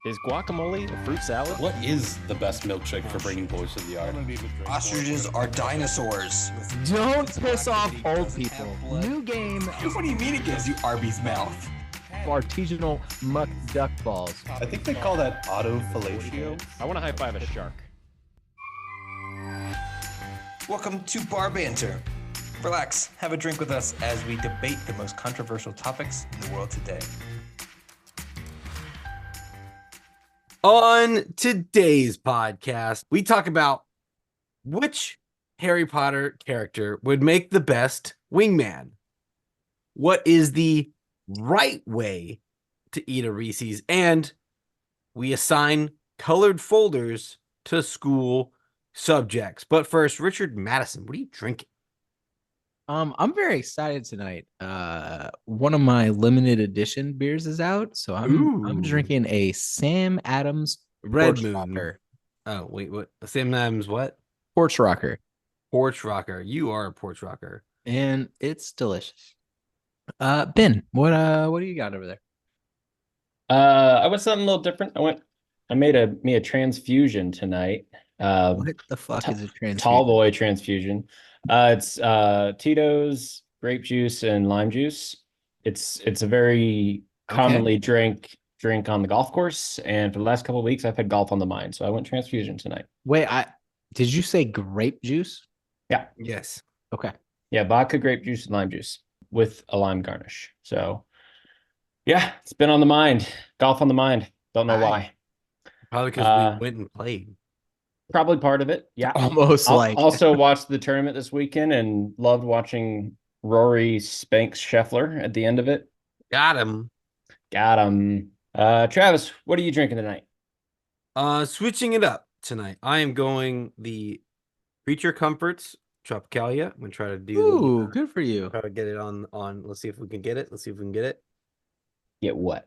Is guacamole a fruit salad? What is the best milkshake for bringing boys to the yard? Ostriches are dinosaurs. Don't piss off old people. New game. What do you mean it gives you Arby's mouth? Artisanal muck duck balls. I think they call that autofellatio. I want to high five a shark. Welcome to Bar Banter. Relax, have a drink with us as we debate the most controversial topics in the world today. On today's podcast, we talk about which Harry Potter character would make the best wingman. What is the right way to eat a Reese's? And we assign colored folders to school subjects. But first, Richard Mattison, what are you drinking? I'm very excited tonight. One of my limited edition beers is out, so I'm drinking a Sam Adams Red Porch Moon. Rocker. Oh, wait, what? Sam Adams what? Porch Rocker, Porch Rocker. You are a Porch Rocker. and it's delicious. Ben, what do you got over there? I went something a little different. I made me a transfusion tonight. What the fuck is a transfusion? Tall boy transfusion. It's Tito's, grape juice, and lime juice. It's a very commonly drink on the golf course, and for the last couple of weeks I've had golf on the mind, so I went transfusion tonight. Wait, did you say grape juice? Yeah. Yes. Okay. Yeah, vodka, grape juice, and lime juice with a lime garnish. So yeah, it's been on the mind. Golf on the mind. Don't know why. Probably because we went and played. Probably part of it. Yeah. Almost like Also watched the tournament this weekend and loved watching Rory Spanks Scheffler at the end of it. Got him. Travis, what are you drinking tonight? Switching it up tonight. I am going the Creature Comforts Tropicalia. I'm gonna try to do ooh, good for you. try to get it on. Let's see if we can get it. Get what?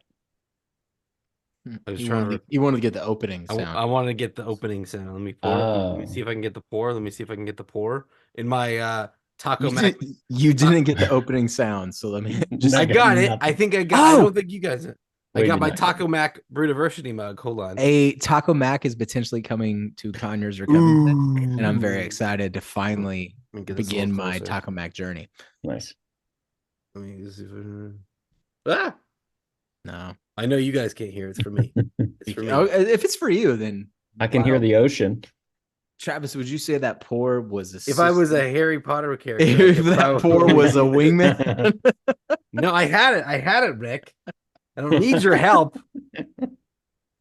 I was You trying wanted to get the opening I sound. want to get the opening sound. Let me pour. Let me see if I can get the pour. In my Taco Mac. You didn't get the opening sound, so let me just. I got it. nothing. I think I got. I Oh! don't think you guys. I Wait, got did my not. Taco Mac Brewdiversity mug. Hold on. A Taco Mac is potentially coming to Conyers or Covington, and I'm very excited to finally Let me get this a begin little my closer. Taco Mac journey. Nice. Let me see if I... No, I know you guys can't hear. It's for me. It's for me. Oh, if it's for you, then I can hear the ocean. Travis, would you say that pour was a? If I was a Harry Potter character, I if could that probably- pour was a wingman. No, I had it, Rick. I don't need your help.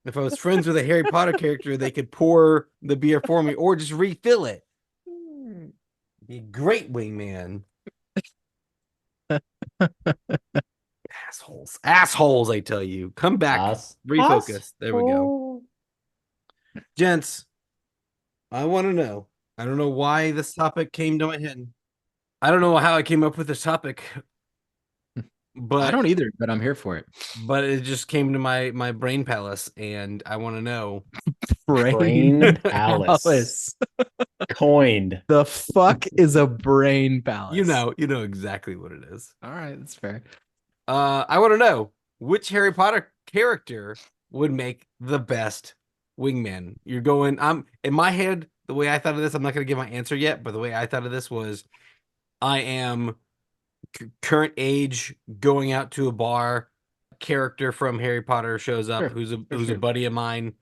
If I was friends with a Harry Potter character, they could pour the beer for me or just refill it. Be a great wingman. Assholes, I tell you. Come back. Refocus. There we go. Gents, I want to know. I don't know why this topic came to my head. I don't know how I came up with this topic. But I don't either, but I'm here for it. But it just came to my brain palace, and I want to know. Brain palace. Coined. The fuck is a brain palace? You know exactly what it is. All right, that's fair. I want to know which Harry Potter character would make the best wingman. You're going. I'm in my head. The way I thought of this, I'm not going to give my answer yet. But the way I thought of this was, I am current age, going out to a bar. Character from Harry Potter shows up, who's a buddy of mine,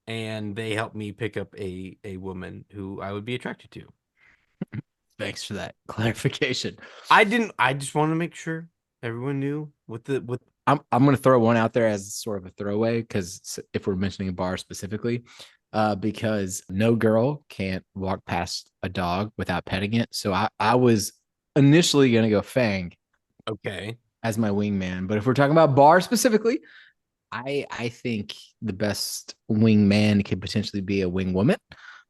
and they help me pick up a woman who I would be attracted to. Thanks for that clarification. I just want to make sure everyone knew I'm going to throw one out there as sort of a throwaway, because if we're mentioning a bar specifically, because no girl can't walk past a dog without petting it. So I was initially going to go Fang Okay. as my wingman. But if we're talking about bar specifically, I think the best wingman could potentially be a wing woman.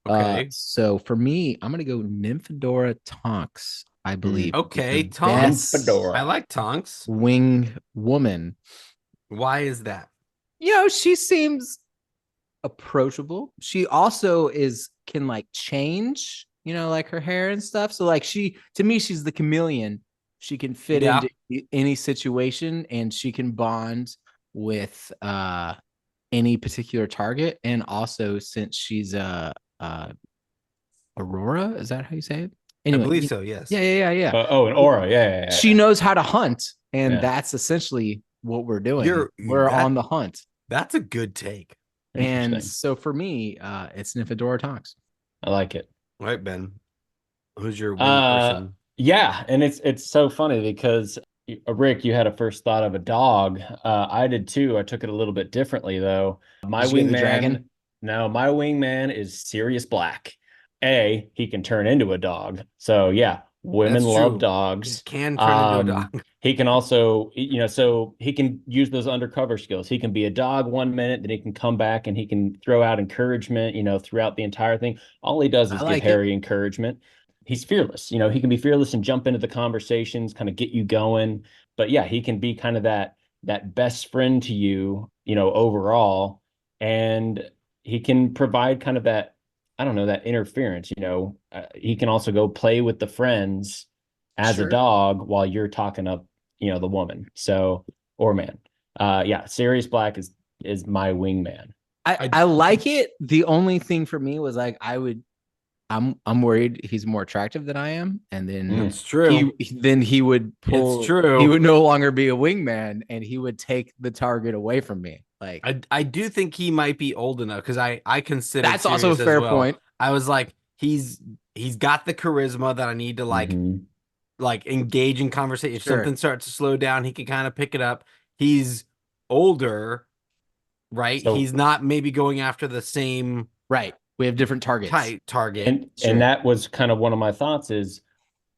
Okay. So for me, I'm going to go Nymphadora Tonks, I believe. Okay, The Tonks. best I like Tonks. wing woman. Why is that? She seems approachable. She also can like change, like her hair and stuff. So like to me, she's the chameleon. She can fit into any situation, and she can bond with any particular target, and also since she's Aurora, is that how you say it? I Anyway, believe so. Yes. yeah. Oh, an aura. Yeah. She knows how to hunt, and Yeah. that's essentially what we're doing. We're that on the hunt. that's a good take. And Interesting. so for me, it's Nymphadora Tonks. I like it. All right, Ben. Who's your wing person? Yeah, and it's so funny because Rick, you had a first thought of a dog. I did too. I took it a little bit differently though. My Did you get the wingman, dragon? no, my wingman is Sirius Black. He can turn into a dog. So yeah, women That's love true. He dogs. can turn into a dog. He can also, so he can use those undercover skills. He can be a dog 1 minute, then he can come back and he can throw out encouragement, throughout the entire thing. All he does I is give like it. Harry encouragement. He's fearless. He can be fearless and jump into the conversations, kind of get you going. But yeah, he can be kind of that best friend to you, overall. And he can provide kind of that, I don't know, that interference. He can also go play with the friends as a Sure. dog while you're talking up, the woman. So, or man. Yeah, Sirius Black is my wingman. I like it. The only thing for me was like I'm worried he's more attractive than I am, and then That's true. he would pull. It's true. He would no longer be a wingman, and he would take the target away from me. Like I do think he might be old enough because I consider that's also a Sirius as fair well. point. I was like, he's got the charisma that I need to Mhm. like engage in conversation. If Sure. something starts to slow down, he can kind of pick it up. He's older, right? So He's not maybe going after the same Right. We have different targets. tight target. and Sure. that was kind of one of my thoughts is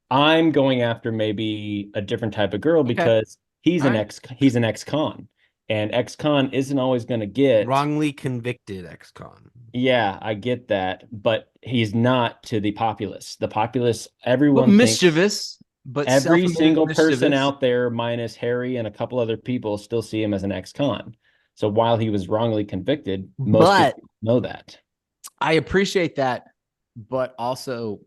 I'm going after maybe a different type of girl because he's All an right. ex-con, and ex-con isn't always going to get. Wrongly convicted ex-con. Yeah, I get that, but he's not to the populace. The populace, But everyone thinks, mischievous, but every self-admitted single person mischievous. out there, minus Harry and a couple other people, still see him as an ex-con. So while he was wrongly convicted, most But people know that. I appreciate that, but also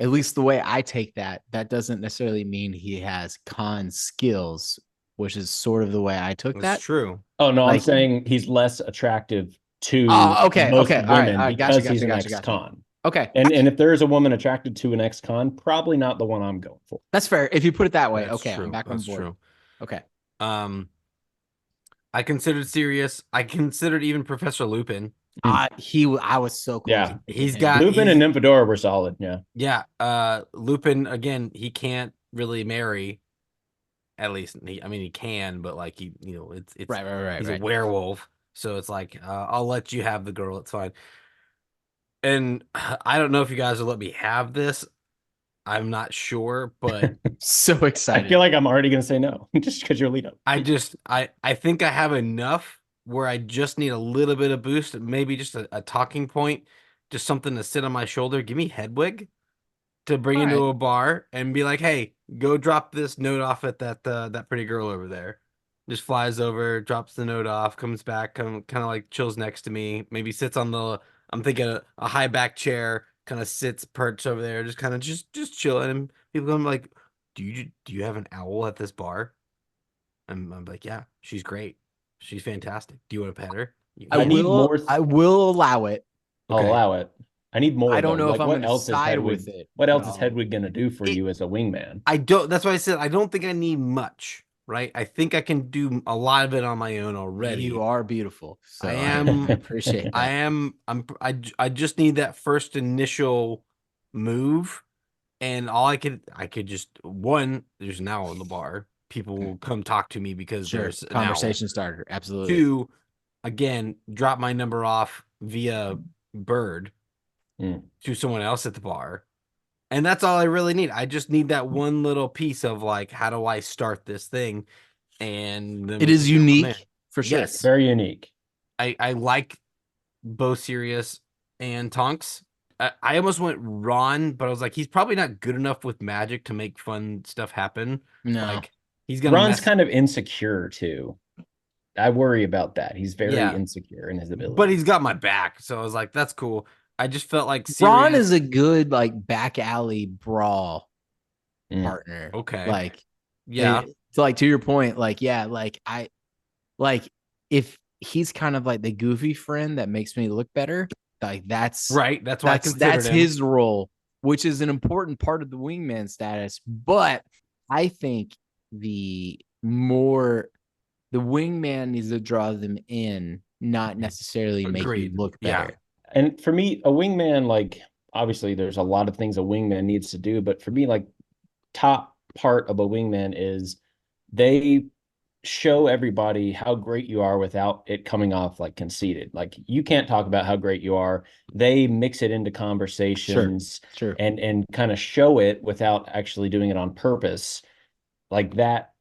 at least the way I take that doesn't necessarily mean he has con skills, which is sort of the way I took That's that. true. Oh no, I'm Like- saying he's less attractive to Oh, okay, most okay, all right, women gotcha, because he's an gotcha. ex-con. Okay, And if there is a woman attracted to an ex-con, probably not the one I'm going for. that's fair. If you put it that way, That's okay, true. I'm back on That's board. true. Okay, I considered Sirius. I considered even Professor Lupin. I was so close. Yeah. He's got Lupin and Nymphadora were solid. Yeah. Lupin again. He can't really marry. At least he can, but like it's right. He's a werewolf, so it's like I'll let you have the girl. It's fine. And I don't know if you guys will let me have this. I'm not sure, but So excited. I feel like I'm already going to say no just because you're lead up. I think I have enough where I just need a little bit of boost, maybe just a talking point, just something to sit on my shoulder. Give me Hedwig to bring into a bar and be like, hey, go drop this note off at that pretty girl over there. Just flies over, drops the note off, comes back, kind of like chills next to me, maybe sits on I'm thinking a high back chair, kind of sits perched over there, just kind of just chilling. And people come like, do you have an owl at this bar? And I'm like, yeah, she's great. She's fantastic. Do you want to pet her? I need more. I will allow it. I'll allow it. I need more. I don't though. know if Like, I'm what gonna else is side Hedwig? with it. What else is No. Hedwig going to do for you as a wingman? I don't. That's why I said I don't think I need much. Right? I think I can do a lot of it on my own already. You are beautiful. So I am. I appreciate that. I am. I just need that first initial move, and all I could just one. There's an owl in the bar. People will come talk to me because there's an conversation starter. Absolutely. Two, again, drop my number off via bird to someone else at the bar. And that's all I really need. I just need that one little piece of like, how do I start this thing? And it is unique for sure. Yes. Very unique. I like both Sirius and Tonks. I almost went Ron, but I was like, he's probably not good enough with magic to make fun stuff happen. No. Like he's gonna Ron's kind of insecure too. I worry about that. He's very Yeah. insecure in his ability. But he's got my back. So I was like, that's cool. I just felt like Ron Sirius- is a good like back alley brawl partner. Okay. Like yeah. So like to your point, like yeah, like I like if he's kind of like the goofy friend that makes me look better. Like that's Right. That's why I considered that's him. his role, which is an important part of the wingman status. But I think the wingman needs to draw them in, not necessarily make you Agreed. look Yeah. better. And for me, a wingman, like obviously there's a lot of things a wingman needs to do, but for me, like top part of a wingman is they show everybody how great you are without it coming off like conceited. Like you can't talk about how great you are. They mix it into conversations Sure. and kind of show it without actually doing it on purpose. Like that,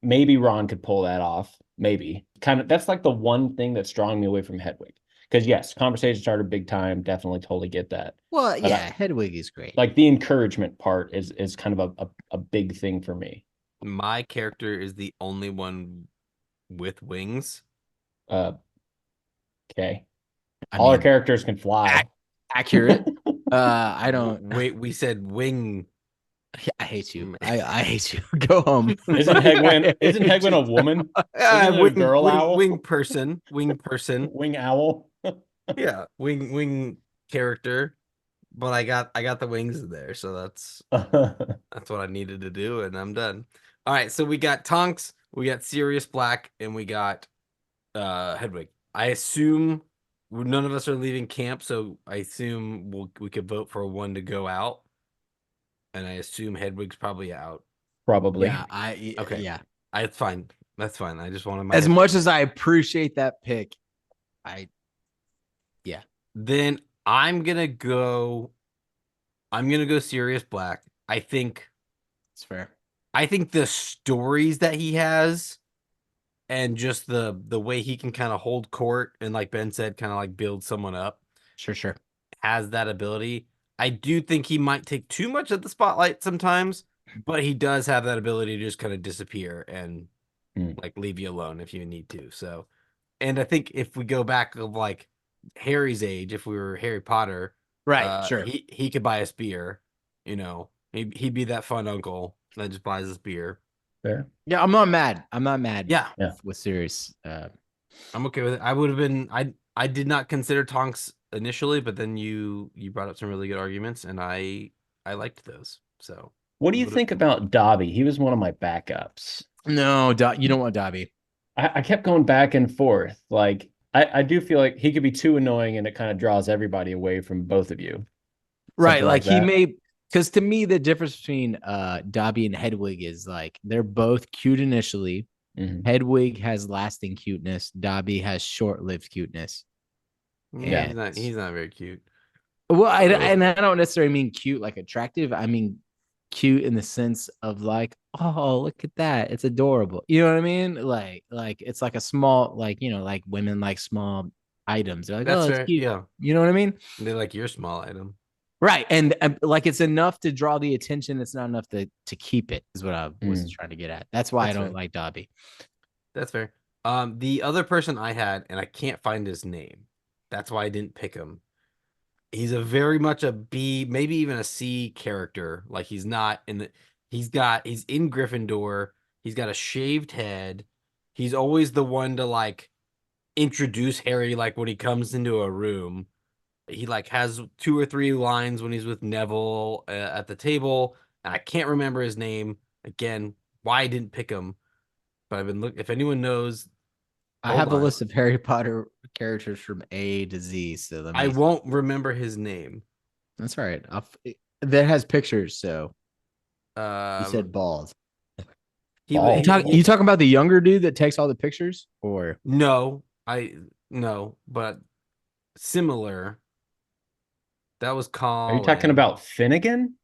maybe Ron could pull that off. Maybe. Kind of that's like the one thing that's drawing me away from Hedwig. Because yes, conversation started big time. Definitely totally get that. Well, But yeah, Hedwig is great. like the encouragement part is kind of a big thing for me. My character is the only one with wings. Okay. I All our mean, characters can fly. accurate. I don't. Wait, we said wing. I hate you. I hate you. Go home. Isn't Hegwin a woman? Isn't it a girl owl? Wing person. Wing person. Wing owl. Yeah, wing character. But I got the wings there, so that's what I needed to do, and I'm done. All right, so we got Tonks, we got Sirius Black, and we got Hedwig. I assume none of us are leaving camp, so I assume we could vote for one to go out, and I assume Hedwig's probably out. Probably. Yeah, Okay. Yeah. It's fine. That's fine. I just wanted my As much as I appreciate that pick, Then I'm gonna go Sirius Black. I think it's fair. I think the stories that he has and just the way he can kind of hold court and like Ben said, kind of like build someone up, Sure. has that ability. I do think he might take too much of the spotlight sometimes, but he does have that ability to just kind of disappear and like leave you alone if you need to. So, and I think if we go back of like Harry's age, if we were Harry Potter, Right, sure. he could buy us beer, he'd be that fun uncle that just buys us beer. Fair. Yeah, I'm not mad. I'm not mad. Yeah. With Sirius. I'm okay with it. I would have been. I did not consider Tonks initially, but then you brought up some really good arguments, and I liked those. So, What do you think about Dobby? He was one of my backups. No, you don't want Dobby. I kept going back and forth. Like I do feel like he could be too annoying, and it kind of draws everybody away from both of you. Right, Something like he that. may, because to me the difference between Dobby and Hedwig is like they're both cute initially. Mhm. Hedwig has lasting cuteness. Dobby has short-lived cuteness. Yeah, he's not very cute. Well, and I don't necessarily mean cute like attractive. I mean cute in the sense of like, oh, look at that, it's adorable. You know what I mean? Like it's like a small, like like women like small items. They're like, That's oh, it's fair. cute. Yeah, You know what I mean? they like your small item. Right, and like it's enough to draw the attention. It's not enough to keep it. Is what I was trying to get at. That's why I don't like Dobby. That's fair. The other person I had, and I can't find his name. That's why I didn't pick him. He's a very much a B, maybe even a C character. Like he's not in the. He's in Gryffindor. He's got a shaved head. He's always the one to like introduce Harry, like when he comes into a room. He like has 2 or 3 lines when he's with Neville at the table. And I can't remember his name again. Why I didn't pick him, but I've been looking. If anyone knows, I have a list of Harry Potter characters from A to Z. So I won't remember his name. That's all right. That has pictures. So You said bald. Bald. You talking about the younger dude that takes all the pictures, or no, but similar. That was called. Are you talking about Finnegan?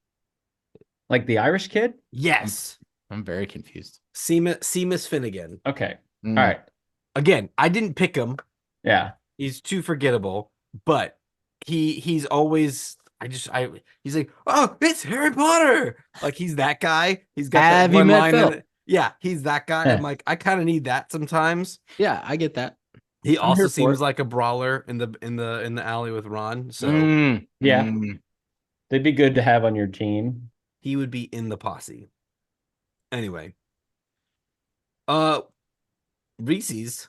Like the Irish kid? Yes. I'm very confused. Seamus Finnegan. Okay. All right. Again, I didn't pick him. Yeah. He's too forgettable, but he's always he's like, oh, it's Harry Potter. Like he's that guy. He's got Have that you one met line Phil? in it. Yeah, he's that guy. I'm like, I kind of need that sometimes. Yeah, I get that. He I'm also here for seems it. like a brawler in the alley with Ron. So Yeah. They'd be good to have on your team. he would be in the posse. Anyway. Reese's.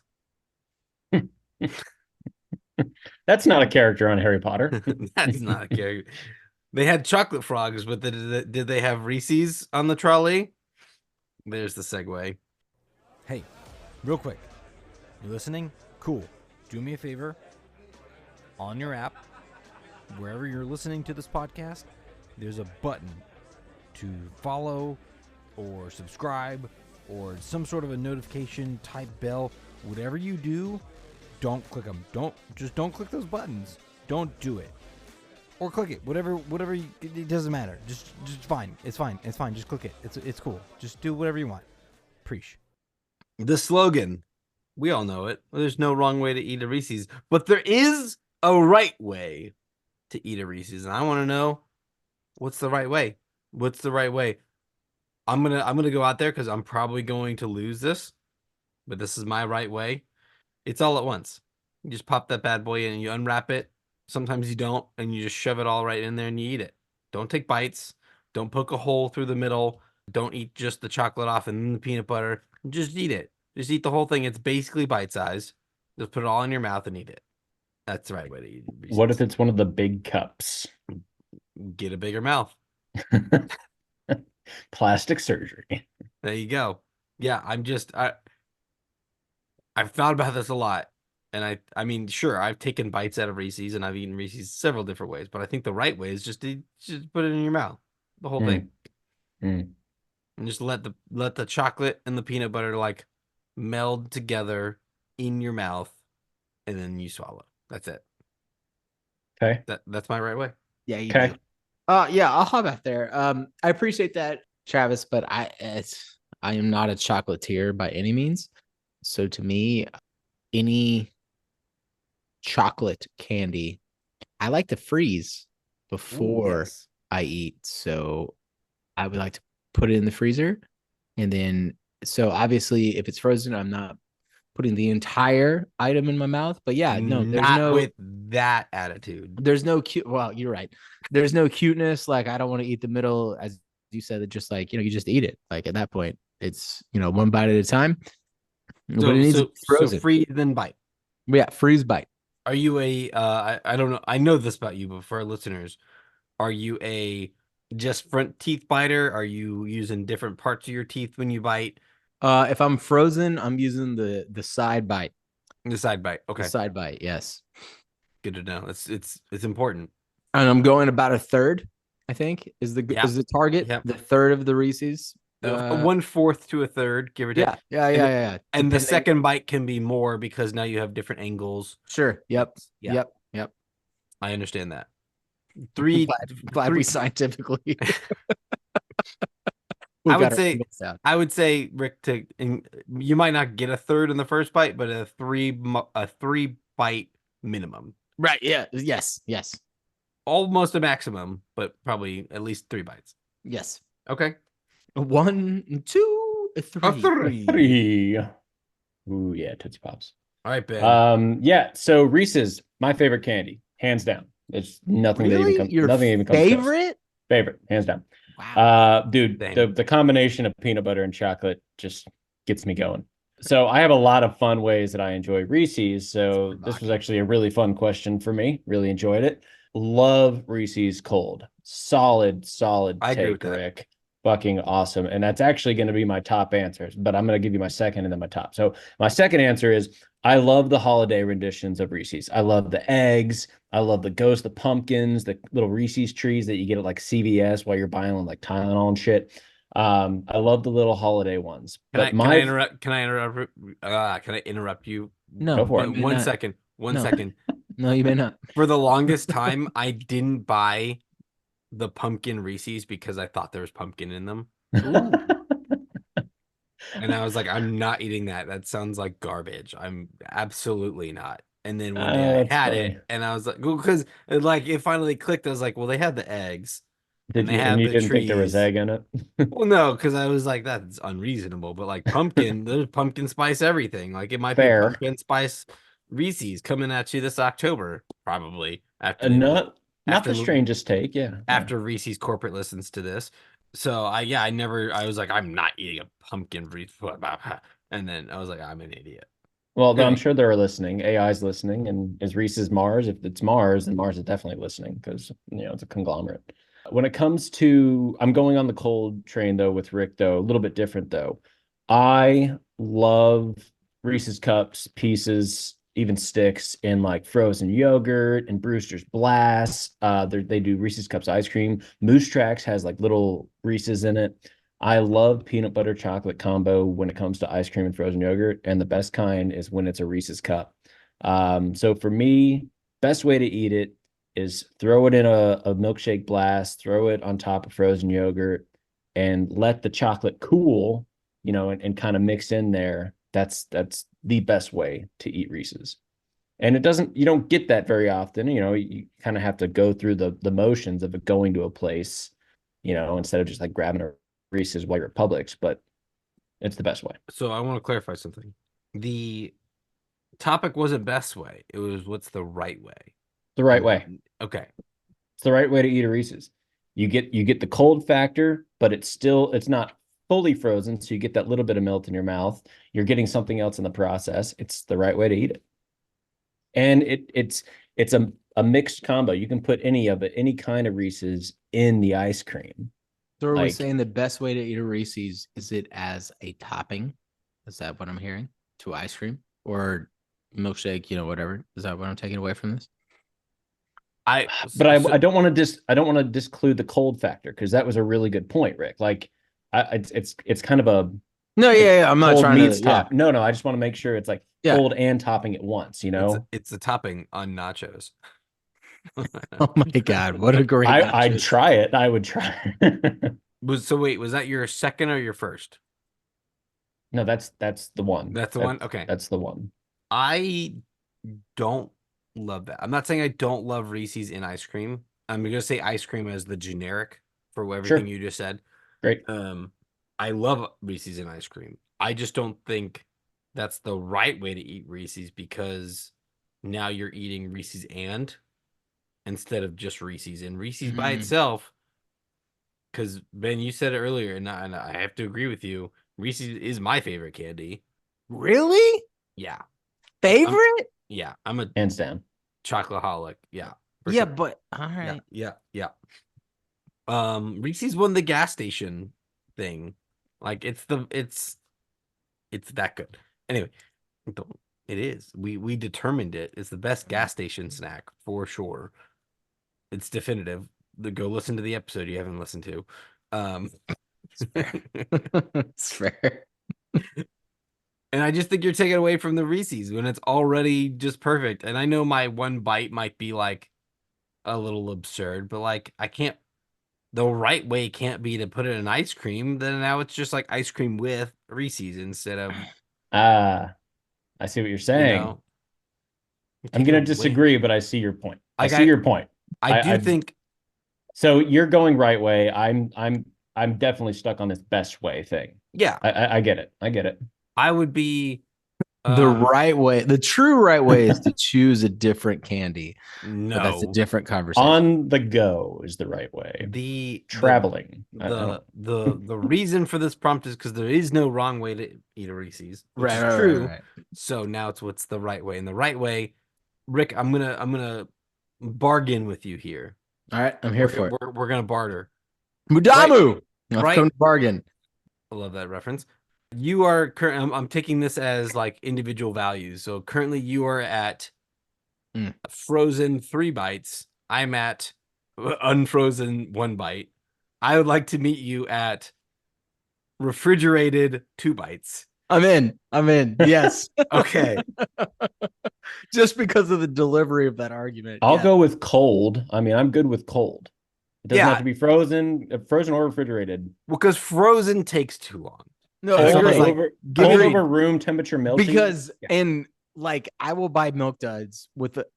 That's not a character on Harry Potter. That's not a character. They had chocolate frogs, but did they have Reese's on the trolley? There's the segue. Hey, real quick. You listening? Cool. Do me a favor. On your app, wherever you're listening to this podcast, there's a button to follow or subscribe or some sort of a notification type bell. Whatever you do, don't click them. Don't click those buttons. Don't do it. Or click it. Whatever it doesn't matter. Just fine. It's fine. Just click it. It's cool. Just do whatever you want. Preach. The slogan, we all know it. There's no wrong way to eat a Reese's, but there is a right way to eat a Reese's, and I want to know what's the right way. What's the right way? I'm gonna go out there because I'm probably going to lose this, but this is my right way. It's all at once. You just pop that bad boy in and you unwrap it. Sometimes you don't, and you just shove it all right in there and you eat it. Don't take bites. Don't poke a hole through the middle. Don't eat just the chocolate off and then the peanut butter. Just eat it. Just eat the whole thing. It's basically bite size. Just put it all in your mouth and eat it. That's the right way to eat it. What if it's one of the big cups? Get a bigger mouth. Plastic surgery. There you go. Yeah, I've thought about this a lot. And I mean, sure, I've taken bites out of Reese's and I've eaten Reese's several different ways, but I think the right way is just to just put it in your mouth. The whole thing. And just let the chocolate and the peanut butter like meld together in your mouth and then you swallow. That's it. Okay. That's my right way. Yeah, you Okay. do. Yeah, I'll hop out there. I appreciate that, Travis, but I am not a chocolatier by any means. So to me, any chocolate candy, I like to freeze before Yes. I eat. So I would like to put it in the freezer. And then, so obviously, if it's frozen, I'm not putting the entire item in my mouth. But yeah, no, Not with that attitude. there's no cute. Well, you're right. There's no cuteness. Like, I don't want to eat the middle, as you said, that just like, you just eat it. Like, at that point, it's, one bite at a time. But it needs to be frozen. So freeze then bite. Yeah, freeze bite. Are you I don't know. I know this about you, but for our listeners, are you a just front teeth biter? Are you using different parts of your teeth when you bite? If I'm frozen, I'm using the side bite. The side bite. Okay. The side bite, yes. Good to know. It's important. And I'm going about a third, I think, is the target. Yep. The third of the Reese's. 1/4 to a third, give or take. Yeah. And the second bite can be more because now you have different angles. Sure. Yep. Yeah. Yep. I understand that. Three. Glad we scientifically. I would say, Rick, you might not get a third in the first bite, but a three bite minimum. Right. Yeah. Yes. Almost a maximum, but probably at least 3 bites. Yes. Okay. 1, 2, 3. Three. Ooh, yeah, Tootsie Pops. All right, Ben. Yeah. So Reese's, my favorite candy, hands down. It's nothing that even comes. Your nothing even comes close. favorite, hands down. Wow. Dude, Same. the combination of peanut butter and chocolate just gets me going. So I have a lot of fun ways that I enjoy Reese's. So this was actually a really fun question for me. Really enjoyed it. Love Reese's cold. Solid I agree take, with that. Rick. Fucking awesome. And that's actually going to be my top answers, but I'm going to give you my second and then my top. So my second answer is I love the holiday renditions of Reese's. I love the eggs. I love the ghost, the pumpkins, the little Reese's trees that you get at like CVS while you're buying like Tylenol and shit. I love the little holiday ones. Can I interrupt you? No. Go for it. One second. No, you may not. For the longest time, I didn't buy the pumpkin Reese's because I thought there was pumpkin in them. And I was like, I'm not eating that. That sounds like garbage. I'm absolutely not. And then one day I had it and I was like, because like it finally clicked. I was like, well, they had the eggs. Did you, and you didn't think there was egg in it? Well, no, because I was like, that's unreasonable. But like pumpkin, there's pumpkin spice everything. Like it might be pumpkin spice Reese's coming at you this October, probably. After Not the strangest take, yeah. After Reese's corporate listens to this. So I was like, I'm not eating a pumpkin Reese's. And then I was like, I'm an idiot. Well, I'm Anyway, sure they're listening. AI's listening, and is Reese's Mars? If it's Mars, then Mars is definitely listening because it's a conglomerate. When it comes to, I'm going on the cold train though with Rick though, a little bit different though. I love Reese's cups, pieces, even sticks in like frozen yogurt and Brewster's Blast. They do Reese's cups ice cream. Moose Tracks has like little Reese's in it. I love peanut butter chocolate combo when it comes to ice cream and frozen yogurt, and the best kind is when it's a Reese's cup. So for me, best way to eat it is throw it in a milkshake blast, throw it on top of frozen yogurt, and let the chocolate cool, and kind of mix in there. That's the best way to eat Reese's. And you don't get that very often. You kind of have to go through the motions of it going to a place, instead of just like grabbing a Reese's while you're at Publix, but it's the best way. so I want to clarify something. The topic wasn't best way. It was what's the right way. The right way. Okay. It's the right way to eat a Reese's. You get the cold factor, but it's not fully frozen, so you get that little bit of melt in your mouth. You're getting something else in the process. It's the right way to eat it. And it's a mixed combo. You can put any kind of Reese's in the ice cream. So are we Like- saying the best way to eat a Reese's is it as a topping? Is that what I'm hearing? To ice cream or milkshake, whatever. Is that what I'm taking away from this? But I don't want to disclude the cold factor because that was a really good point, Rick. Like, it's kind of a No, yeah. I'm not cold trying meets to. top. No, I just want to make sure it's like cold and topping at once. It's a topping on nachos. Oh my God, what a great! I'd nachos. try it. I would try it. Wait, was that your second or your first? No, that's the one. That's the one? Okay. That's the one. I don't love that. I'm not saying I don't love Reese's in ice cream. I'm gonna say ice cream as the generic for everything Sure. you just said. Great. I love Reese's in ice cream. I just don't think that's the right way to eat Reese's because now you're eating Reese's instead of just Reese's. And Reese's by itself, because Ben, you said it earlier, and I have to agree with you. Reese's is my favorite candy. Really? Yeah. Favorite? I'm a Hands down. chocoholic. Yeah. for Yeah, sure. but all right. Yeah. Reese's won the gas station thing. Like it's that good. Anyway, it is. We determined it. It's the best gas station snack for sure. It's definitive. Go listen to the episode you haven't listened to. It's fair. It's fair. And I just think you're taking away from the Reese's when it's already just perfect. And I know my one bite might be like a little absurd, but like the right way can't be to put it in ice cream. Then now it's just like ice cream with Reese's instead of I see what you're saying. You're I'm taking gonna away- disagree, but I see your point. I Like, see your point. I do I- think So you're going right way. I'm definitely stuck on this best way thing. yeah, I get it. I get it. I would be The right way, the true right way is to choose a different candy. no But that's a different conversation. On the go is the right way. the Traveling. the reason for this prompt is because there is no wrong way to eat a Reese's, which is true. Right. So now it's what's the right way, and the right way, Rick. I'm gonna bargain with you here. All right, I'm here for it. We're gonna barter. Mudamu. I've Right. come to bargain. I love that reference. You are current. I'm taking this as like individual values. So currently you are at frozen 3 bites. I'm at unfrozen 1 bite. I would like to meet you at refrigerated 2 bites. I'm in. Yes. Okay. Just because of the delivery of that argument. I'll go with cold. I mean, I'm good with cold. It doesn't Yeah. have to be frozen or refrigerated. Because frozen takes too long. No, Cold agree. is like- Cold me- over room temperature milk. Because Yeah. and like I will buy milk duds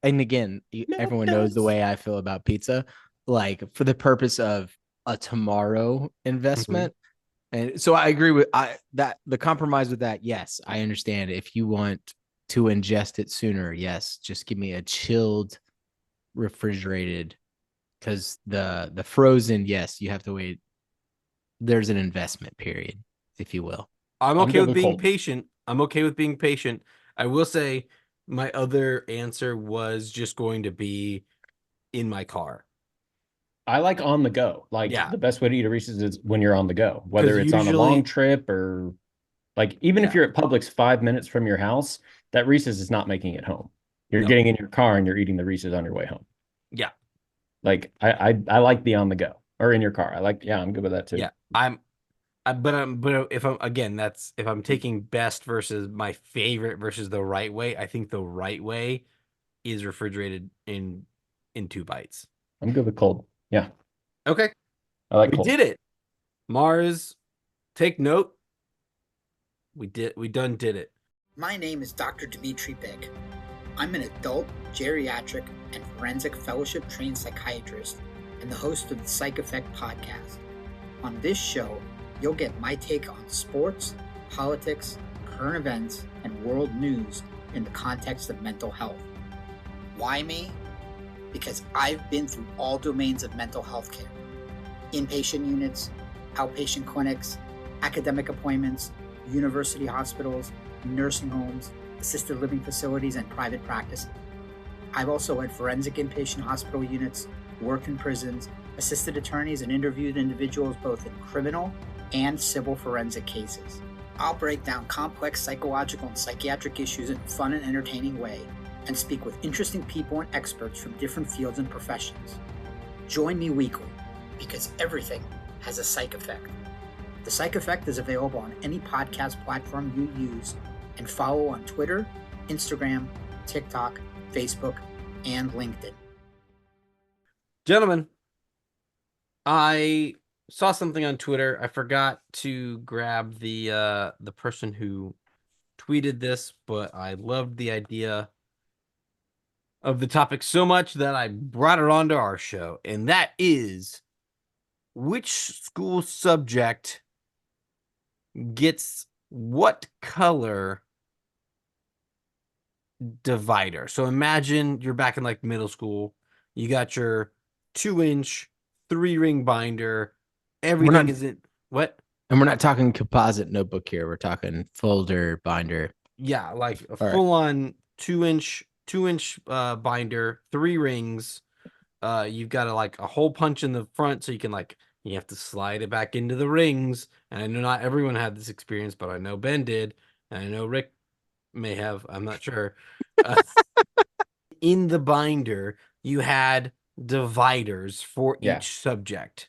and again, everyone knows the way I feel about pizza. Like for the purpose of a tomorrow investment. And so I agree with that the compromise with that. Yes, I understand. If you want to ingest it sooner, yes, just give me a chilled, refrigerated. Because the frozen, yes, you have to wait. There's an investment period, if you will. I'm I'm okay good with with being cold. patient. I'm okay with being patient. I will say my other answer was just going to be in my car. I like on the go. Like Yeah. the best way to eat a Reese's is when you're on the go, 'Cause whether it's on a long usually- trip or like even if Yeah. you're at Publix 5 minutes from your house, that Reese's is not making it home. You're No. getting in your car and you're eating the Reese's on your way home. Yeah. Like I like the on the go or in your car. I'm good with that too. Yeah. But if I'm again, that's if I'm taking best versus my favorite versus the right way, I think the right way is refrigerated in 2 bites. I'm good with cold. Yeah. Okay. I like We cold. did it. Mars, take note. We did it. My name is Dr. Dimitri Big. I'm an adult, geriatric, and forensic fellowship trained psychiatrist and the host of the Psych Effect podcast. On this show, you'll get my take on sports, politics, current events, and world news in the context of mental health. Why me? Because I've been through all domains of mental health care. Inpatient units, outpatient clinics, academic appointments, university hospitals, nursing homes, assisted living facilities, and private practice. I've also led forensic inpatient hospital units, worked in prisons, assisted attorneys, and interviewed individuals both in criminal and civil forensic cases. I'll break down complex psychological and psychiatric issues in a fun and entertaining way and speak with interesting people and experts from different fields and professions. Join me weekly because everything has a psych effect. The Psych Effect is available on any podcast platform you use and follow on Twitter, Instagram, TikTok, Facebook, and LinkedIn. Gentlemen, I saw something on Twitter. I forgot to grab the person who tweeted this, but I loved the idea of the topic so much that I brought it onto our show, and that is which school subject gets what color divider. So imagine you're back in like middle school. You got your 2-inch 3-ring binder. Everything is in what? And we're not talking composite notebook here. We're talking folder binder. Yeah, like a right. full-on 2-inch binder, 3 rings. You've got a hole punch in the front, so you have to slide it back into the rings. And I know not everyone had this experience, but I know Ben did, and I know Rick may have. I'm not sure. In the binder, you had dividers for each subject.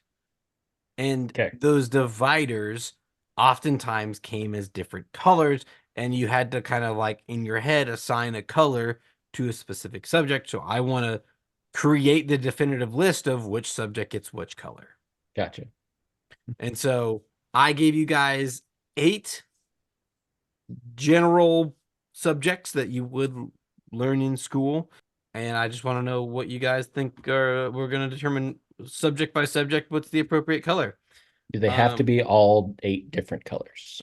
And those dividers oftentimes came as different colors, and you had to kind of in your head assign a color to a specific subject. So I want to create the definitive list of which subject gets which color. Gotcha. And so I gave you guys 8 general subjects that you would learn in school. And I just want to know what you guys think we're going to determine subject by subject what's the appropriate color. Do they have to be all 8 different colors?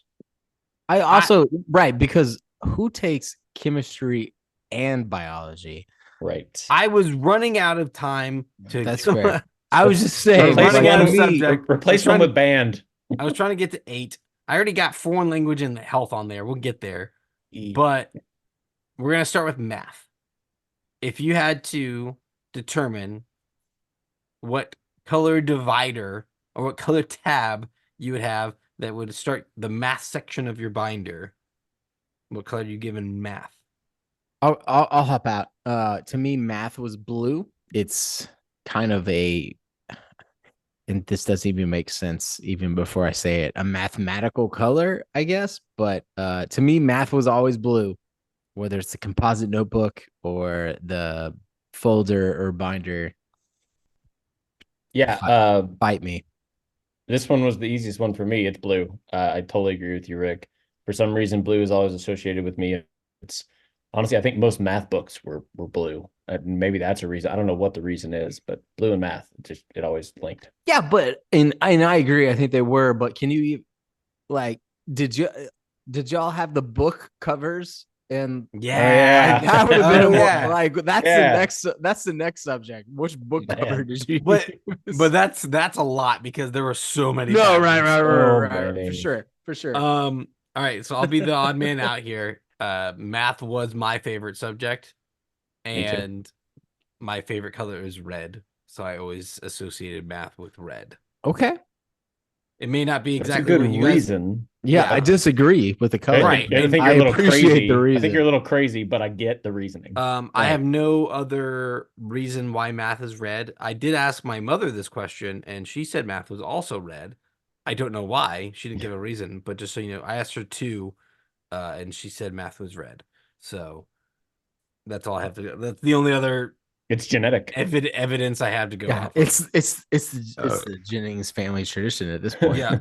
I also right, because who takes chemistry and biology? Right. I was running out of time to That's fair. I was just saying, running out of me, subject. Replace one with band. I was trying to get to 8. I already got foreign language and health on there. We'll get there. But we're going to start with math. If you had to determine what color divider or what color tab you would have that would start the math section of your binder, what color do you give in math? I'll hop out. To me, math was blue. It's kind of and this doesn't even make sense even before I say it, a mathematical color, I guess. But to me, math was always blue, whether it's the composite notebook or the folder or binder. Yeah. Bite me. This one was the easiest one for me. It's blue. I totally agree with you, Rick. For some reason, blue is always associated with me. It's honestly, I think most math books were blue. Maybe that's a reason. I don't know what the reason is, but blue and math, it always linked. Yeah, but and I agree. I think they were. But can you did y'all have the book covers? And that would have been that's the next subject. Which book cover did you? But that's a lot because there were so many. No, right, for sure. All right, so I'll be the odd man out here. Math was my favorite subject, Me too. and my favorite color is red. So I always associated math with red. Okay. It may not be That's a exactly good what you guys. reason. Yeah, Yeah. I disagree with the color. Right. I think I you're a little appreciate crazy. the I reason. think you're a little crazy, but I get the reasoning. I have no other reason why math is red. I did ask my mother this question, and she said math was also red. I don't know why. She didn't give a reason, but just so you know, I asked her too, and she said math was red. So that's all I have to go. That's the only other It's genetic. evidence I have to go Yeah, off of. it's the Jennings family tradition at this point. Yeah,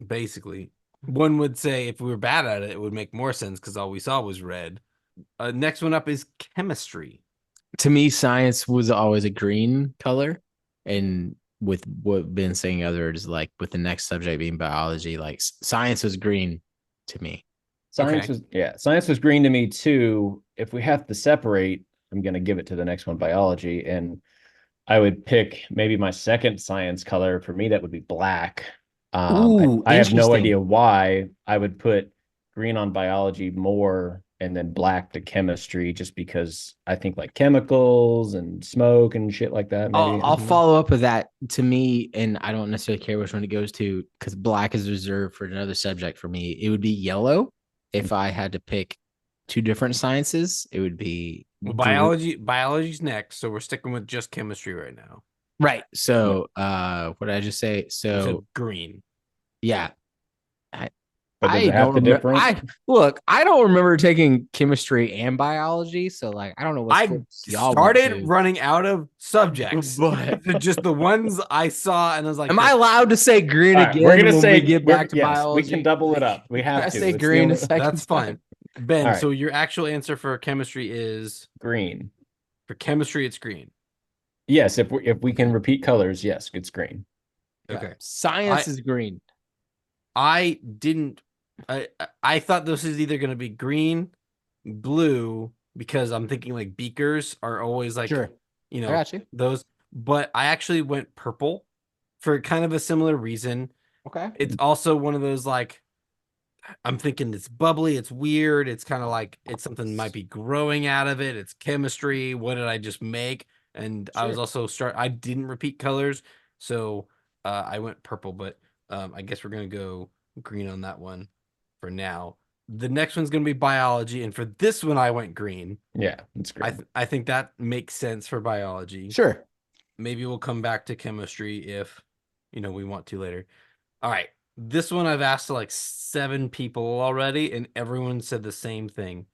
basically. One would say if we were bad at it, it would make more sense because all we saw was red. Next one up is chemistry. To me, science was always a green color, and with what Ben saying others, like with the next subject being biology, like science was green to me. Science was green to me too. If we have to separate, I'm gonna give it to the next one, biology, and I would pick maybe my second science color. For me, that would be black. I have no interesting. idea why I would put green on biology more and then black to chemistry, just because I think like chemicals and smoke and shit like that. Maybe I'll follow up with that. To me, and I don't necessarily care which one it goes to because black is reserved for another subject for me. It would be yellow if I had to pick two different sciences. It would be Well, biology's next, so we're sticking with just chemistry right now. right. So, what did I just say? You So, said green. yeah, But does I it have don't to remember. different? I don't remember taking chemistry and biology, so like I don't know what I schools y'all started went to. running out of subjects, But- just the ones I saw, and I was like, Am I allowed to say green All right, again we're gonna when say we get back to yes, biology? we can double it up. We have I to. say It's the green only- a second That's fine. time. Ben, All right. so your actual answer for chemistry is green. for chemistry, it's green. Yes, if we can repeat colors, yes, it's green. Yeah. Okay. Science is green. I didn't. I thought this is either going to be green, blue, because I'm thinking like beakers are always like, Sure. you I know, got you. those. But I actually went purple for kind of a similar reason. Okay. It's also one of those like, I'm thinking it's bubbly, it's weird, it's kind of like it's something might be growing out of it. It's chemistry. What did I just make? And I was also I didn't repeat colors, so I went purple. But I guess we're gonna go green on that one for now. The next one's gonna be biology, and for this one, I went green. Yeah, it's green. I think that makes sense for biology. Sure. Maybe we'll come back to chemistry if we want to later. All right. This one I've asked to like 7 people already, and everyone said the same thing.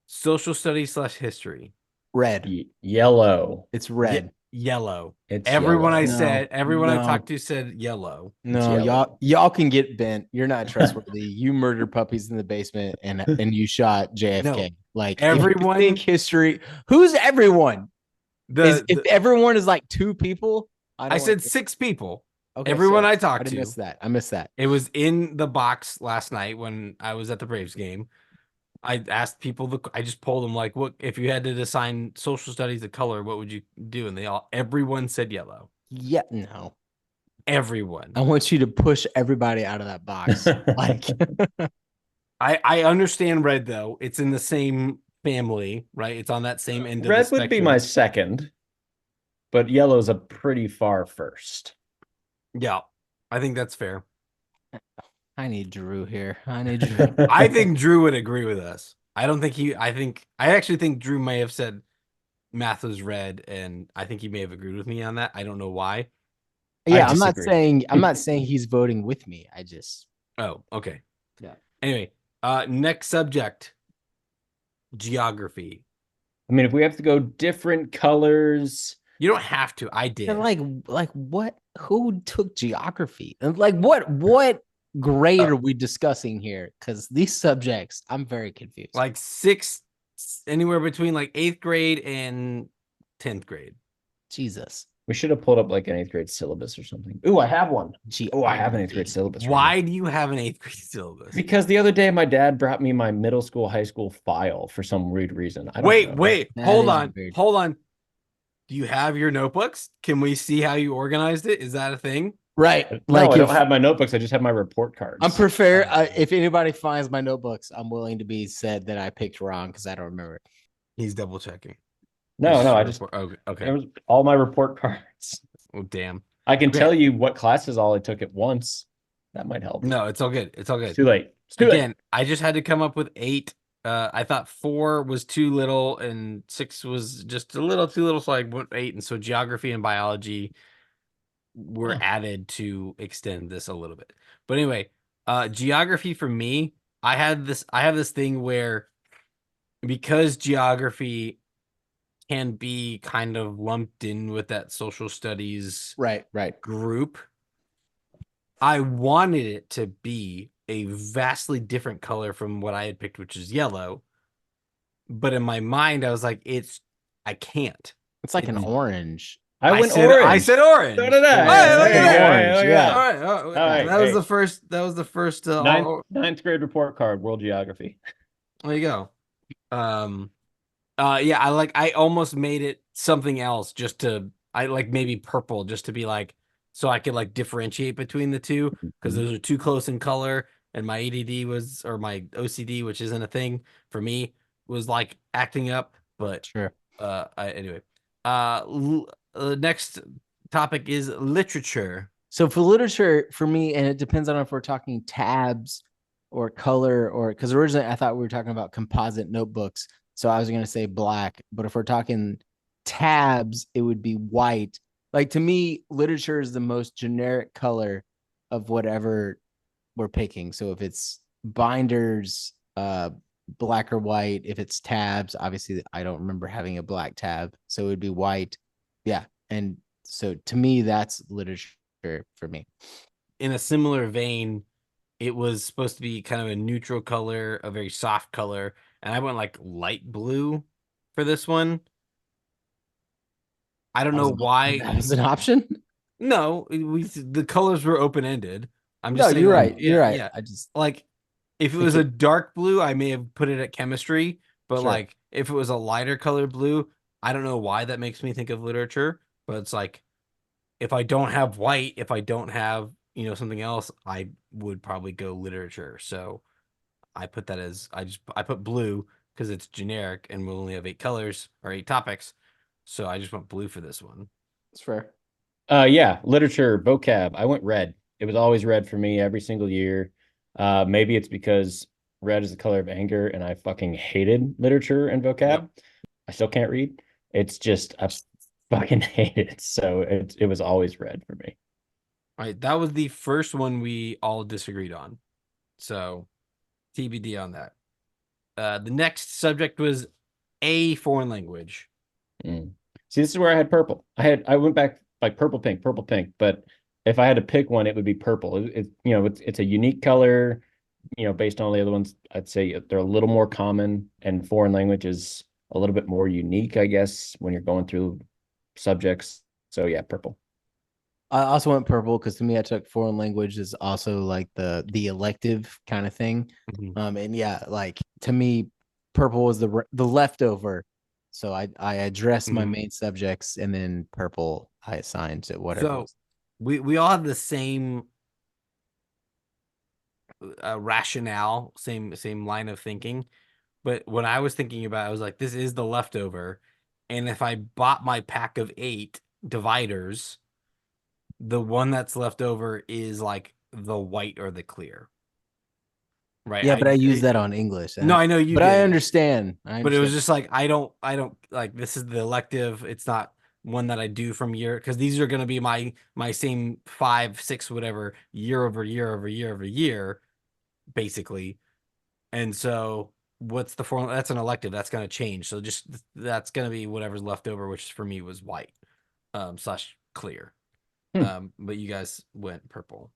Social studies / history. Red. Yellow. It's red. Yellow. It's Everyone yellow. everyone I no. talked to said yellow. No, yellow. y'all can get bent. You're not trustworthy. You murdered puppies in the basement and you shot JFK. No. Like Everyone- if you think history. Who's everyone? If everyone is like 2 people, I said 6 people. Okay, everyone so I talked to. missed that. I missed that. It was in the box last night when I was at the Braves game. I asked people, I just polled them like, what if you had to assign social studies a color, what would you do? And everyone said yellow. Yeah, no. Everyone. I want you to push everybody out of that box. Like I understand red though. It's in the same family, right? It's on that same end of the Red spectrum. would be my second, but yellow's a pretty far first. Yeah, I think that's fair. I need Drew here. I need Drew. I think Drew would agree with us. I actually think Drew may have said math was red, and I think he may have agreed with me on that. I don't know why. Yeah, I I'm not disagree. saying he's voting with me. I just Oh, okay. Yeah. Anyway, next subject. Geography. I mean, if we have to go different colors, You don't have to. I did. and like what? Who took geography? And like what grade are we discussing here? Because these subjects, I'm very confused. Like anywhere between like 8th grade and 10th grade. Jesus. we should have pulled up like an 8th grade syllabus or something. Ooh, I have one. I have an 8th grade syllabus. right Why do you have an 8th grade syllabus? now. Because the other day my dad brought me my middle school, high school file for some weird reason. I don't know. Wait, That hold is on. weird. Hold on. Do you have your notebooks? Can we see how you organized it? Is that a thing? Right. No, Like I don't if have my notebooks. I just have my report I'm cards. prefer, if anybody finds my notebooks, I'm willing to be said that I picked wrong because I don't remember. He's double checking. No, I just Okay. it was all my report cards. Oh, damn. I can Okay. tell you what classes all I took at once. That might help. No, it's all good. It's all It's good. too late. It's too Again, late. I just had to come up with 8. I thought 4 was too little and 6 was just a little too little, so I went 8. And so geography and biology were added to extend this a little bit. But anyway, geography for me, I have this thing where because geography can be kind of lumped in with that social studies Right. group, I wanted it to be a vastly different color from what I had picked, which is yellow. But in my mind, I was like, I can't. It's like an orange. I went said orange. I said orange. So did I. Hey, look at Hey, that. orange. Orange, yeah. All right. All right, That was hey. the first. That was the first. Ninth grade report card, world geography. There you go. Yeah. I almost made it something else just to. I like maybe purple just to be like, so I could like differentiate between the two because those are too close in color. And my ADD was, or my OCD, which isn't a thing for me, was like acting up. But Sure. anyway, the next topic is literature. So for literature, for me, and it depends on if we're talking tabs or color, or because originally I thought we were talking about composite notebooks. So I was going to say black, but if we're talking tabs, it would be white. Like to me, literature is the most generic color of whatever we're picking. So if it's binders, black or white. If it's tabs, obviously I don't remember having a black tab, so it would be white. Yeah, and so to me, that's literature for me. In a similar vein, it was supposed to be kind of a neutral color, a very soft color, and I went like light blue for this one. I don't know why. That was an option. No, the colors were open ended. I'm just No, saying, you're like, right. You're right. Yeah. I just Like if it think was a dark blue, I may have put it at chemistry, but Sure. like if it was a lighter color blue, I don't know why that makes me think of literature, but it's like if I don't have white, if I don't have, something else, I would probably go literature. So I put that as I put blue because it's generic and we'll only have 8 colors or 8 topics. So I just went blue for this one. it's fair. Yeah, literature, vocab. I went red. It was always red for me every single year. Maybe it's because red is the color of anger, and I fucking hated literature and vocab. Yep. I still can't read. It's just I fucking hate it. So it was always red for me. All right, that was the first one we all disagreed on. So TBD on that. The next subject was a foreign language. See, this is where I had purple. I went back like purple, pink, but if I had to pick one, it would be purple. It's a unique color. Based on all the other ones, I'd say they're a little more common, and foreign language is a little bit more unique, I guess, when you're going through subjects. So yeah, purple. I also went purple because to me, I took foreign language as also like the elective kind of thing. And yeah, like to me, purple was the leftover. So I addressed my main subjects, and then purple I assigned to whatever. So we all have the same rationale, same line of thinking. But when I was thinking about it, I was like, this is the leftover. And if I bought my pack of 8 dividers, the one that's left over is like the white or the clear. Right. Yeah, but I use that on English. No, I know you but did. I understand. But it was just like I don't like, this is the elective. It's not one that I do from year, because these are going to be my same 5, 6, whatever, year over year, basically. And so what's the formula? That's an elective. That's going to change. So just that's going to be whatever's left over, which for me was white / clear. But you guys went purple.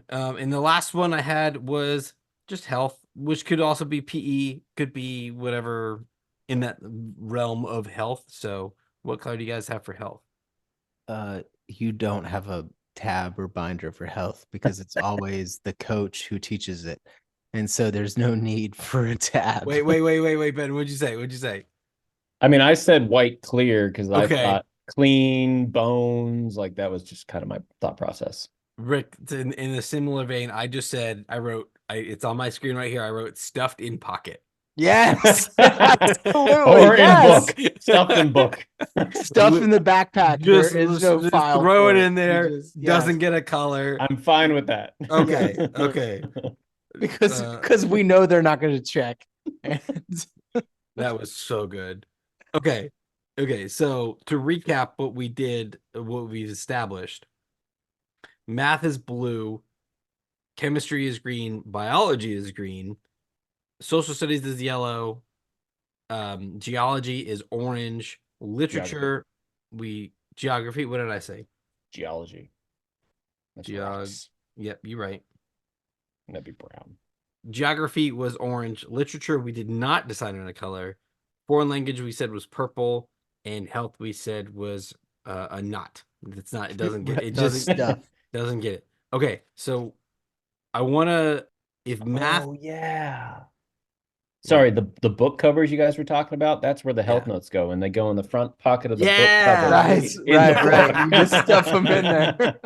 And the last one I had was just health, which could also be PE, could be whatever in that realm of health. So what color do you guys have for health? You don't have a tab or binder for health because it's always the coach who teaches it. And so there's no need for a tab. Wait, Ben, what'd you say? I mean, I said white clear because Okay. I thought clean bones, like that was just kind of my thought process. Rick, in a similar vein, I just said it's on my screen right here. I wrote stuffed in pocket. Yes, absolutely. Or yes. in book. Stuffed in book. Stuff in the backpack. Just, there is no just file. throw for it in there. Yes. Doesn't get a color. I'm fine with that. Okay. Okay. because we know they're not going to check. That was so good. Okay. Okay. So to recap what we did, what we've established, math is blue, chemistry is green, biology is green, social studies is yellow, geology is orange, literature, geography. What did I say? Geology. That's rocks. Yep, you're right. That'd be brown. Geography was orange. Literature, we did not decide on a color. Foreign language, we said was purple, and health, we said was a knot. It's not. It doesn't get. It doesn't. Doesn't get it. Okay, so I want to. If math. Oh yeah. Sorry, the book covers you guys were talking about. That's where the health notes go, and they go in the front pocket of the book cover. Right. You just stuff them in there.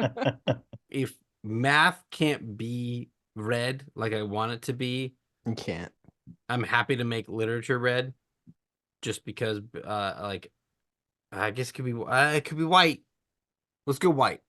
If math can't be red like I want it to be, you can't. I'm happy to make literature red, just because, like, I guess it could be white. Let's go white.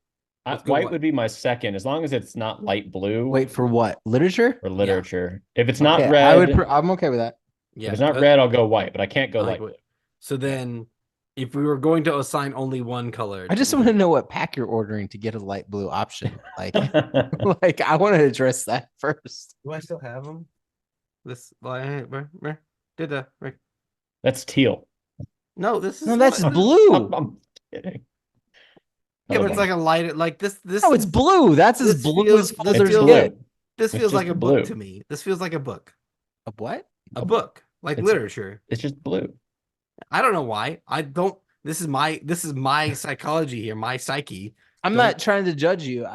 White would be my second, as long as it's not light blue. Wait, for what? Literature? For literature. Yeah. If it's not red, I'm okay with that. Yeah. If it's not red, I'll go white, but I can't go light blue. So then, if we were going to assign only one color, I just want to know what pack you're ordering to get a light blue option. Like, like I want to address that first. Do I still have them? That's teal. No, this is that's blue. I'm kidding. Yeah, but it's like a light, like this. No, it's blue. That's as blue as folders get. This feels like a book to me. This feels like a book. A what? A book, like literature. It's just blue. I don't know why. I don't. This is my psychology here, my psyche. I'm not trying to judge you.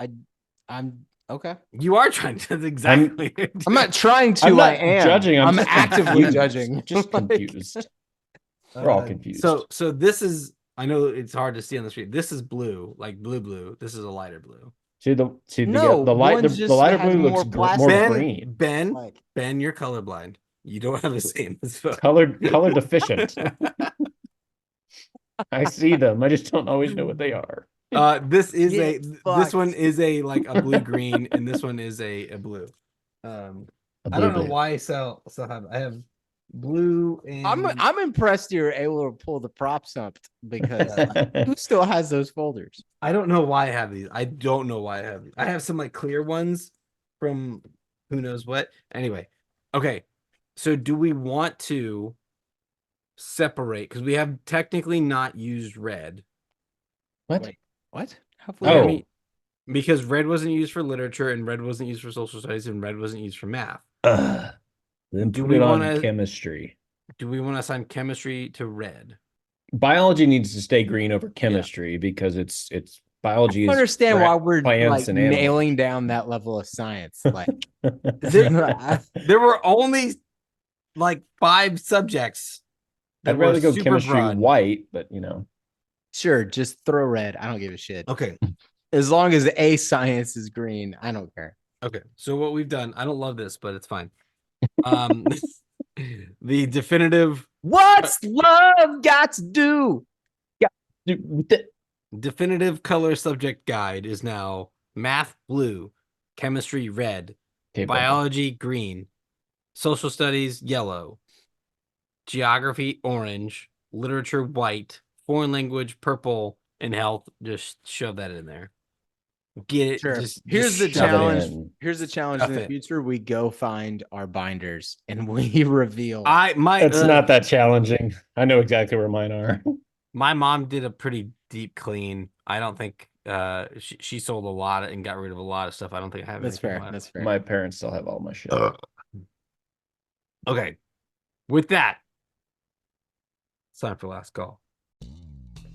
I'm okay. You are trying to exactly. I'm not trying to. I am judging. I'm actively judging. Just confused. We're all confused. So this is. I know it's hard to see on the street. This is blue, like blue. This is a lighter blue. The lighter blue looks more green. Ben, you're colorblind. You don't have the same color deficient. I see them. I just don't always know what they are. This one is a like a blue green, and this one is a blue. I don't know why I have blue and I'm impressed you're able to pull the props up, because who still has those folders? I don't know why I have these. I don't know why I have these. I have some like clear ones from who knows what. Anyway, okay. So do we want to separate, because we have technically not used red? What? Wait, what? Because red wasn't used for literature, and red wasn't used for social studies, and red wasn't used for math. Then do we want chemistry? Do we want to assign chemistry to red? Biology needs to stay green over chemistry because it's biology. I understand why we're like nailing down that level of science. Like there were only like 5 subjects. I'd rather go chemistry white, but sure, just throw red. I don't give a shit. Okay, as long as A science is green, I don't care. Okay, so what we've done, I don't love this, but it's fine. The definitive what's love got to do? Definitive color subject guide is now math blue, chemistry red, biology green, social studies yellow, geography orange, literature white, foreign language purple, and health. Just shove that in there. Get it. Sure. Here's the challenge. Here's the challenge in the future. We go find our binders and we reveal. It's not that challenging. I know exactly where mine are. My mom did a pretty deep clean. I don't think she sold a lot and got rid of a lot of stuff. I don't think I have. That's fair. That's fair. My parents still have all my shit. Okay. With that, it's time for last call.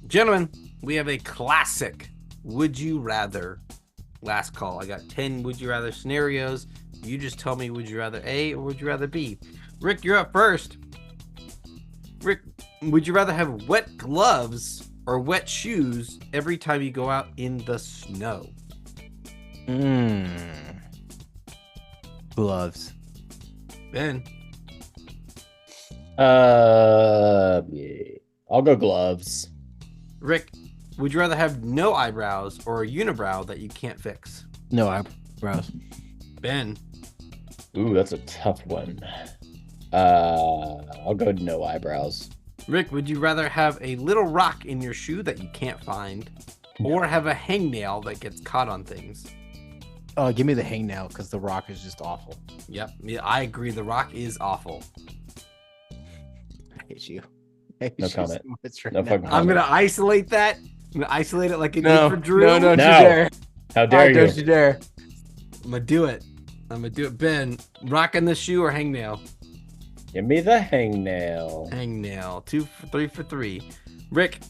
Gentlemen, we have a classic would you rather last call. I got 10 would you rather scenarios. You just tell me, would you rather A or would you rather B? Rick, you're up first. Rick, would you rather have wet gloves or wet shoes every time you go out in the snow? Gloves. Ben, Yeah. I'll go gloves. Rick, would you rather have no eyebrows or a unibrow that you can't fix? No eyebrows. Ben, Ooh, that's a tough one. I'll go no eyebrows. Rick, would you rather have a little rock in your shoe that you can't find, or have a hangnail that gets caught on things? Oh, give me the hangnail because the rock is just awful. Yep, yeah, I agree. The rock is awful. I hate you. I hate No you comment. so much right No now. fucking I'm comment. gonna isolate that. I'm gonna isolate it like it No, did for Drew. no, don't No. you dare. How All dare right, you? don't you dare. I'm gonna do it. Ben, rock in the shoe or hangnail? Give me the hangnail. Hangnail. 3 for 3. Rick,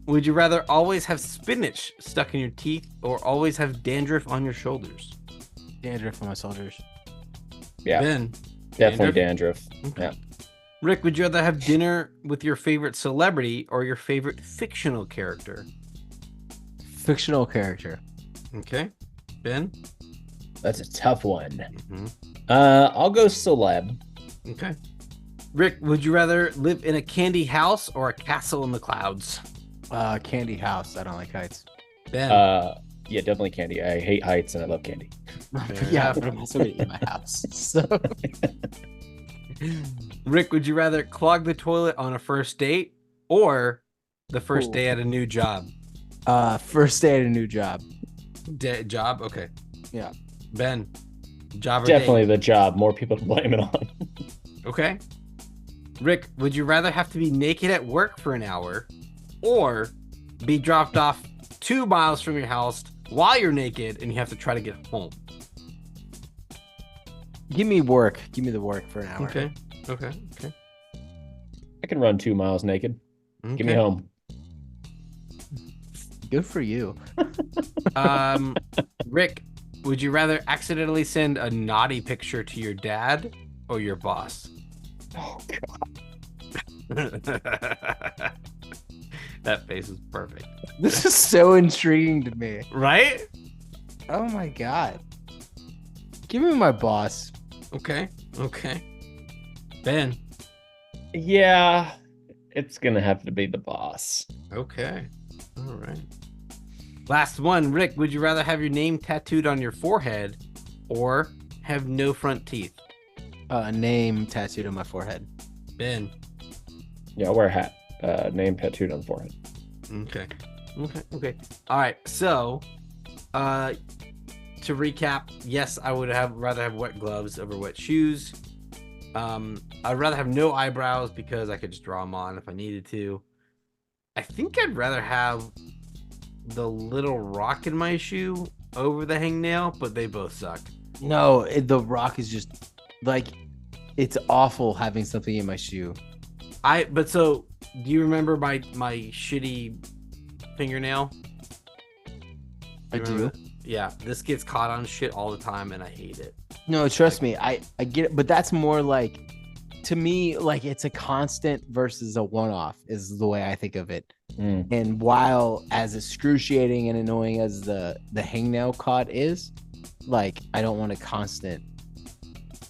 would you rather always have spinach stuck in your teeth or always have dandruff on your shoulders? Dandruff on my soldiers. Yeah, Ben, definitely dandruff. Okay. Yeah. Rick, would you rather have dinner with your favorite celebrity or your favorite fictional character? Fictional character. Okay. Ben? That's a tough one. Mhm. I'll go celeb. Okay. Rick, would you rather live in a candy house or a castle in the clouds? Candy house. I don't like heights. Ben. Yeah, definitely candy. I hate heights and I love candy. Yeah, but I'm also gonna eat my house. So Rick, would you rather clog the toilet on a first date or the first Ooh. day at a new job? First day at a new job. Job? Okay. Yeah. Ben, job or Definitely date? the job. More people to blame it on. Okay. Rick, would you rather have to be naked at work for an hour or be dropped off 2 miles from your house while you're naked and you have to try to get home? Give me work. Give me the work for an hour. Okay. I can run 2 miles naked. Give me home. Good for you. Rick, would you rather accidentally send a naughty picture to your dad or your boss? Oh god. That face is perfect. This is so intriguing to me. Right? Oh my god. Give me my boss. Okay. Ben. Yeah, it's gonna have to be the boss. Okay. All right. Last one. Rick, would you rather have your name tattooed on your forehead or have no front teeth? Name tattooed on my forehead. Ben. Yeah, I'll wear a hat. Name tattooed on the forehead. Okay. All right. So, to recap, yes, I would rather have wet gloves over wet shoes. I'd rather have no eyebrows because I could just draw them on if I needed to. I think I'd rather have the little rock in my shoe over the hangnail, but they both suck. No, the rock is just like it's awful having something in my shoe. So do you remember my shitty fingernail? I You do. remember that? Yeah, this gets caught on shit all the time and I hate it. No, trust me, I get it, but that's more like to me, like it's a constant versus a one-off is the way I think of it. And while as excruciating and annoying as the hangnail caught is, like I don't want a constant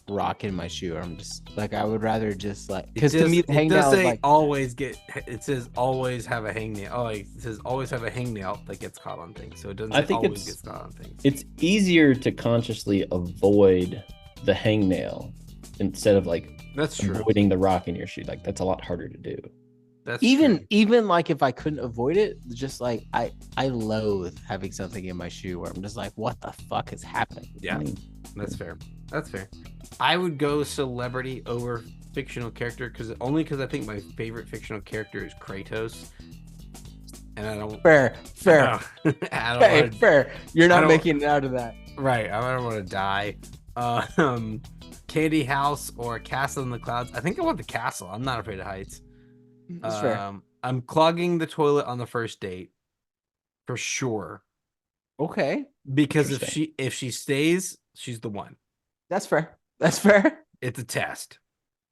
rock in my shoe. Or I'm just like I would rather just like because to me the it does hangnail say is like always get. It says always have a hangnail. Oh, it says always have a hangnail that gets caught on things. So it doesn't. I Say think always it's- gets caught on things. It's easier to consciously avoid the hangnail instead of like That's true. avoiding the rock in your shoe. Like that's a lot harder to do. That's even true. like if I couldn't avoid it, just like I loathe having something in my shoe where I'm just like, what the fuck is happening? Yeah, that's fair. That's fair. I would go celebrity over fictional character because I think my favorite fictional character is Kratos, and I don't. Fair. I don't Hey, wanna- fair. You're I not don't- making it out of that. Right. I don't want to die. Candy house or castle in the clouds. I think I want the castle. I'm not afraid of heights. That's fair. I'm clogging the toilet on the first date for sure Okay. because Interesting. if she stays, she's the one. That's fair. That's fair. It's a test.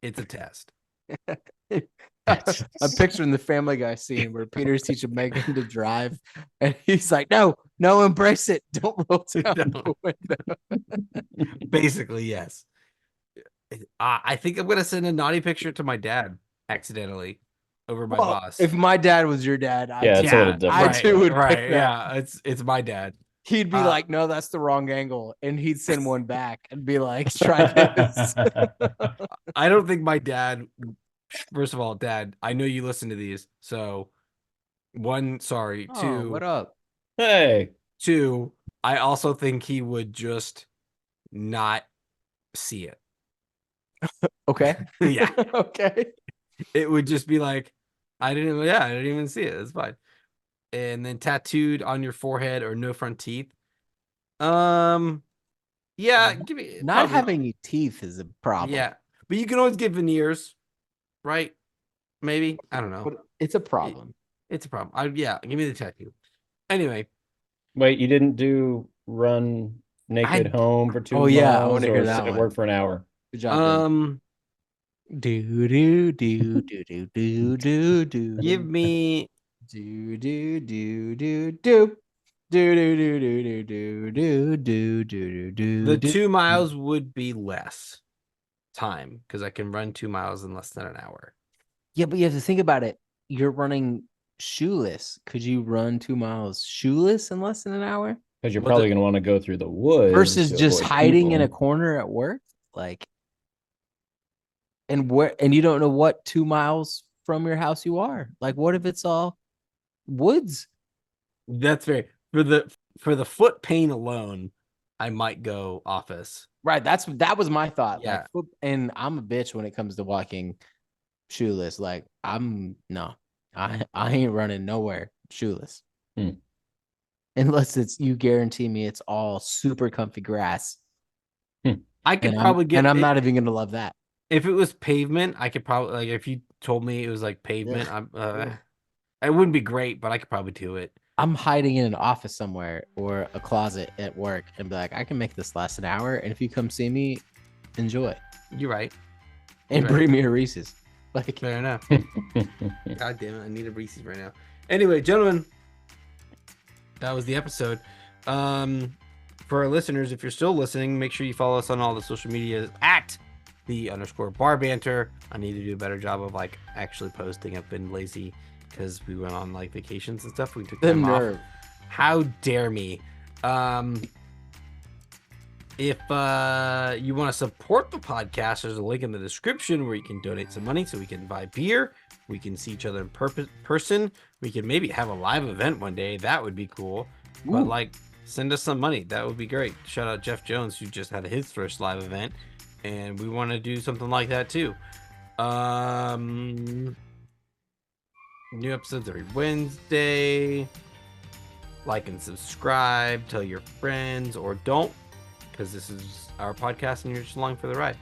It's a test. I'm picturing the Family Guy scene where Peter's teaching Megan to drive, and he's like, "No, embrace it. Don't roll down the window." Basically, yes. I think I'm gonna send a naughty picture to my dad accidentally over my boss. If my dad was your dad, Yeah, it's a little different. I too would pick right. that. Yeah, it's my dad. He'd be like, "No, that's the wrong angle," and he'd send one back and be like, "Try this." I don't think my dad. First of all, Dad, I know you listen to these, so one, sorry. Oh, Two, what up? Hey, two, I also think he would just not see it. Okay. Yeah. Okay. It would just be like, I didn't even see it. It's fine. And then tattooed on your forehead or no front teeth. Yeah, give me Not probably- having teeth is a problem. Yeah, but you can always get veneers, right? Maybe, I don't know. But it's a problem. It's a problem. Yeah, give me the tattoo. Anyway, wait, you didn't do run naked home for 2 Oh, miles? yeah, I wanna hear or that sit at one. work for an hour? Good job. Do do do do do do do do. give me Do do do do do. Do do do do do do do do do the do. 2 miles would be less time because I can run 2 miles in less than an hour. Yeah, but you have to think about it. You're running shoeless. Could you run 2 miles shoeless in less than an hour? Because you're But probably going to want to go through the woods Versus to just avoid hiding in a people. corner at work? Like, and you don't know what 2 miles from your house you are. Like, what if it's all woods? That's very for the foot pain alone. I might go office. Right. That was my thought. Yeah. Like, and I'm a bitch when it comes to walking shoeless. Like, I ain't running nowhere shoeless. Hmm. Unless it's you guarantee me it's all super comfy grass. I could And probably get. and I'm not even gonna love that. If it was pavement, I could probably like. If you told me it was like pavement, it wouldn't be great, but I could probably do it. I'm hiding in an office somewhere or a closet at work and be like, I can make this last an hour. And if you come see me, enjoy. You're right. And Right. bring me a Reese's. Like, Fair enough. God damn it, I need a Reese's right now. Anyway, gentlemen, that was the episode. For our listeners, if you're still listening, make sure you follow us on all the social medias at _bar banter. I need to do a better job of like actually posting. I've been lazy because we went on like vacations and stuff. We took the time off. nerve. How dare me? If you want to support the podcast, there's a link in the description where you can donate some money so we can buy beer. We can see each other in person. We can maybe have a live event one day. That would be cool. Ooh. But like, send us some money. That would be great. Shout out Jeff Jones, who just had his first live event, and we want to do something like that too. New episodes every Wednesday. Like and subscribe. Tell your friends or don't, because this is our podcast and you're just along for the ride.